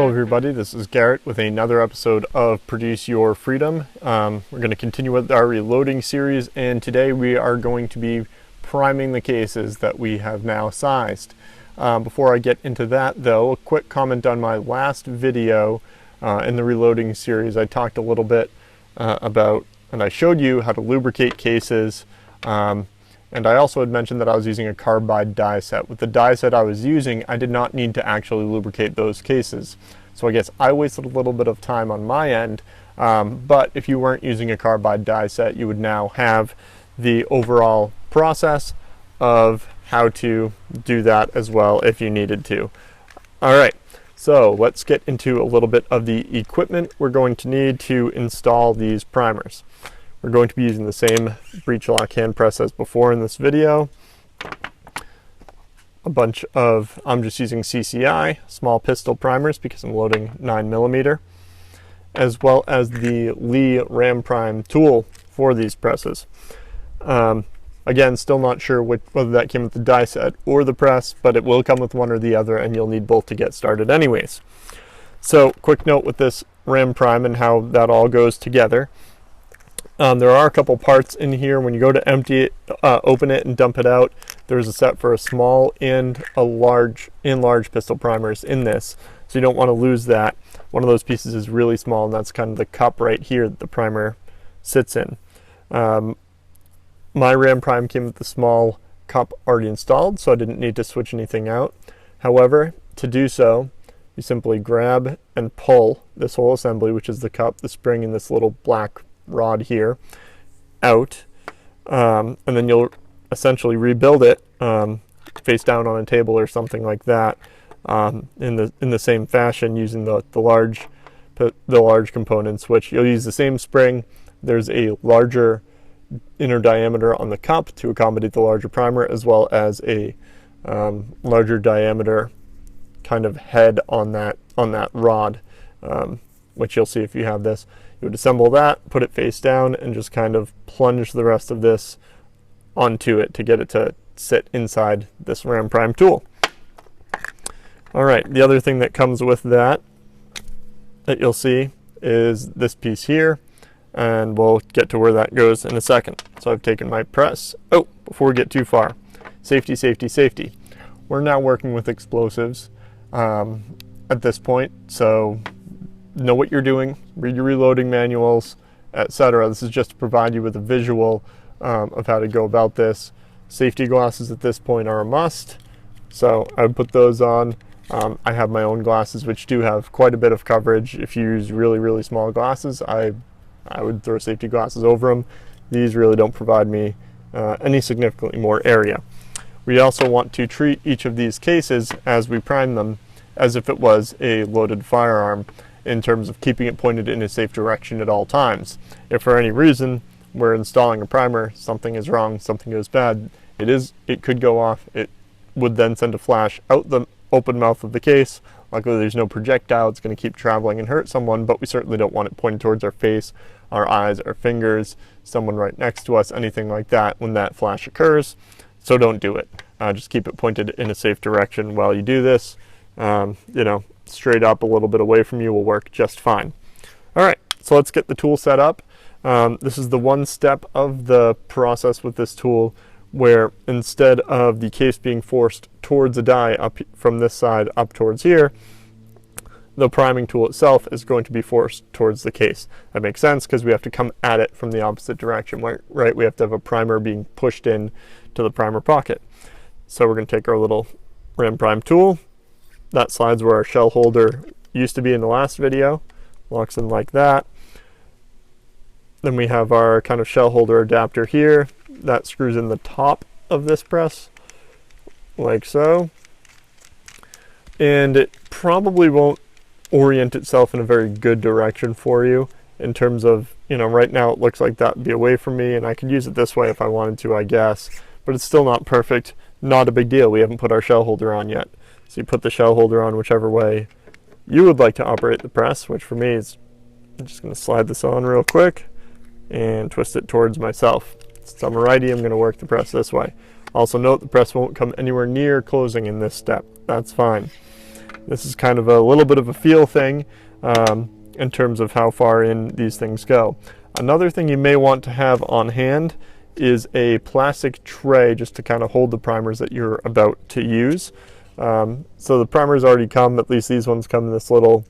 Hello everybody, this is Garrett with another episode of Produce Your Freedom. We're going to continue with our reloading series, and today we are going to be priming the cases that we have now sized. Before I get into that though, a quick comment on my last video in the reloading series. I talked a little bit about, and I showed you how to lubricate cases, and I also had mentioned that I was using a carbide die set. With the die set I was using, I did not need to actually lubricate those cases. So I guess I wasted a little bit of time on my end, but if you weren't using a carbide die set, you would now have the overall process of how to do that as well if you needed to. All right, so let's get into a little bit of the equipment we're going to need to install these primers. We're going to be using the same breech lock hand press as before in this video. A bunch of, I'm just using CCI, small pistol primers because I'm loading 9mm, as well as the Lee Ram Prime tool for these presses. Again, still not sure whether that came with the die set or the press, but it will come with one or the other, and you'll need both to get started anyways. So, quick note with this Ram Prime and how that all goes together. There are a couple parts in here. When you go to empty it, open it and dump it out, there's a set for a small and a large pistol primers in this, so you don't want to lose that. One of those pieces is really small, and that's kind of the cup right here that the primer sits in. My Ram Prime came with the small cup already installed, so I didn't need to switch anything out. However, to do so, you simply grab and pull this whole assembly, which is the cup, the spring, and this little black rod here out, and then you'll essentially rebuild it face down on a table or something like that, in the same fashion, using the large components, which you'll use the same spring. There's a larger inner diameter on the cup to accommodate the larger primer, as well as a larger diameter kind of head on that rod, which you'll see if you have this. You would assemble that, put it face down, and just kind of plunge the rest of this onto it to get it to sit inside this Ram Prime tool. All right, the other thing that comes with that you'll see is this piece here, and we'll get to where that goes in a second. So I've taken my press. Oh, before we get too far, safety, safety, safety. We're now working with explosives at this point, so know what you're doing, read your reloading manuals, etc. This is just to provide you with a visual of how to go about this. Safety glasses at this point are a must, so I would put those on. I have my own glasses, which do have quite a bit of coverage. If you use really small glasses, I would throw safety glasses over them. These really don't provide me any significantly more area. We also want to treat each of these cases as we prime them as if it was a loaded firearm, in terms of keeping it pointed in a safe direction at all times. If for any reason we're installing a primer, something is wrong, something goes bad, it could go off. It would then send a flash out the open mouth of the case. Luckily there's no projectile, it's going to keep traveling and hurt someone, but we certainly don't want it pointed towards our face, our eyes, our fingers, someone right next to us, anything like that when that flash occurs. So don't do it. Just keep it pointed in a safe direction while you do this. Straight up a little bit away from you will work just fine. All right, so let's get the tool set up. This is the one step of the process with this tool where instead of the case being forced towards a die up from this side up towards here, the priming tool itself is going to be forced towards the case. That makes sense because we have to come at it from the opposite direction, right? We have to have a primer being pushed in to the primer pocket. So we're going to take our little Ram Prime tool. That slides where our shell holder used to be in the last video, locks in like that. Then we have our kind of shell holder adapter here. That screws in the top of this press, like so. And it probably won't orient itself in a very good direction for you in terms of, right now it looks like that would be away from me, and I could use it this way if I wanted to, I guess. But it's still not perfect. Not a big deal. We haven't put our shell holder on yet. So you put the shell holder on whichever way you would like to operate the press, which for me is, I'm just going to slide this on real quick and twist it towards myself. Since I'm a righty, I'm going to work the press this way. Also note the press won't come anywhere near closing in this step. That's fine. This is kind of a little bit of a feel thing in terms of how far in these things go. Another thing you may want to have on hand is a plastic tray just to kind of hold the primers that you're about to use. So the primers already come, at least these ones come in this little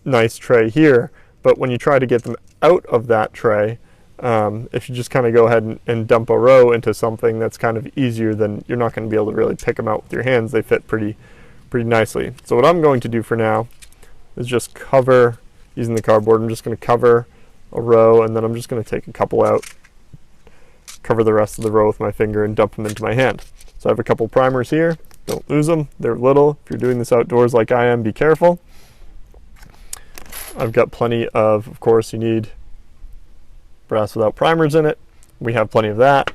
nice tray here, but when you try to get them out of that tray, if you just kind of go ahead and dump a row into something that's kind of easier, then you're not going to be able to really pick them out with your hands. They fit pretty nicely. So what I'm going to do for now is just cover, using the cardboard, I'm just going to cover a row, and then I'm just going to take a couple out, cover the rest of the row with my finger, and dump them into my hand. So I have a couple primers here. Don't lose them. They're little. If you're doing this outdoors like I am, be careful. I've got plenty of course, you need brass without primers in it. We have plenty of that.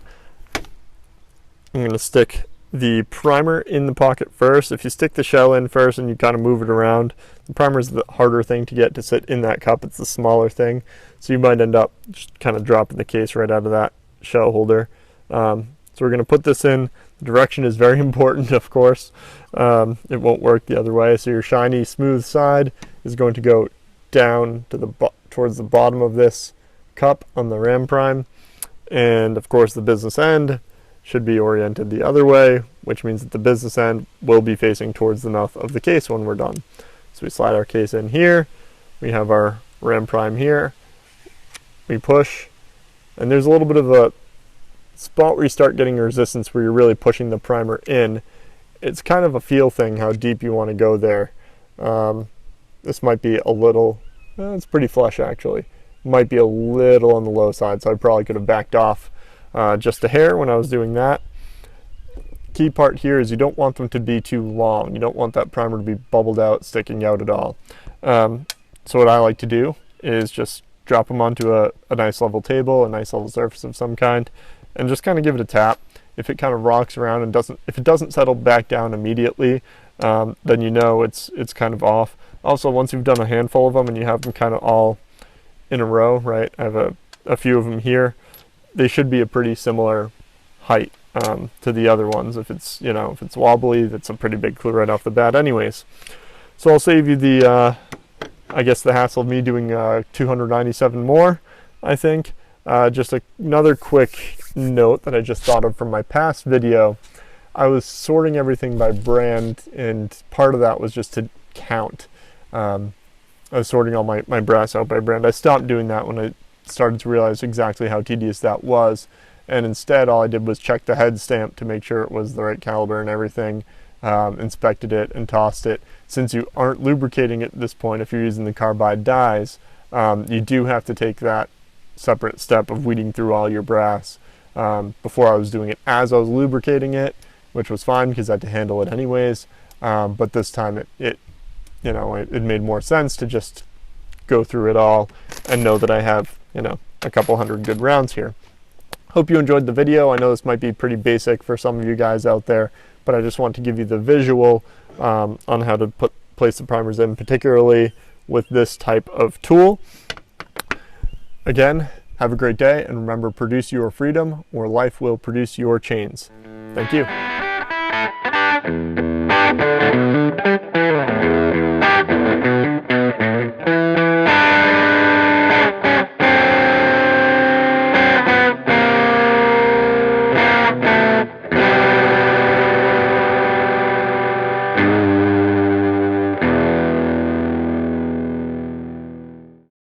I'm going to stick the primer in the pocket first. If you stick the shell in first and you kind of move it around, the primer is the harder thing to get to sit in that cup. It's the smaller thing, so you might end up just kind of dropping the case right out of that shell holder. So we're going to put this in. The direction is very important, of course. It won't work the other way. So your shiny, smooth side is going to go down to towards the bottom of this cup on the ram prime, and of course the business end should be oriented the other way, which means that the business end will be facing towards the mouth of the case when we're done. So we slide our case in here, we have our ram prime here, we push, and there's a little bit of a spot where you start getting a resistance where you're really pushing the primer in. It's kind of a feel thing how deep you want to go there. This might be a little, it's pretty flush actually, might be a little on the low side, so I probably could have backed off just a hair when I was doing that. Key part here is you don't want them to be too long. You don't want that primer to be bubbled out, sticking out at all. So what I like to do is just drop them onto a nice level table, a nice level surface of some kind, and just kind of give it a tap. If it kind of rocks around and if it doesn't settle back down immediately, then you know it's kind of off. Also, once you've done a handful of them and you have them kind of all in a row, right? I have a few of them here. They should be a pretty similar height to the other ones. If it's, you know, if it's wobbly, that's a pretty big clue right off the bat anyways. So I'll save you the, I guess the hassle of me doing 297 more, I think. Just another quick note that I just thought of from my past video. I was sorting everything by brand, and part of that was just to count. I was sorting all my brass out by brand. I stopped doing that when I started to realize exactly how tedious that was, and instead all I did was check the head stamp to make sure it was the right caliber and everything, inspected it and tossed it. Since you aren't lubricating it at this point, if you're using the carbide dies, you do have to take that separate step of weeding through all your brass. Before I was doing it as I was lubricating it, which was fine because I had to handle it anyways, but this time it made more sense to just go through it all and know that I have, you know, a couple hundred good rounds here. Hope you enjoyed the video. I know this might be pretty basic for some of you guys out there, but I just want to give you the visual on how to place the primers in, particularly with this type of tool. Again, have a great day, and remember, produce your freedom or life will produce your chains. Thank you.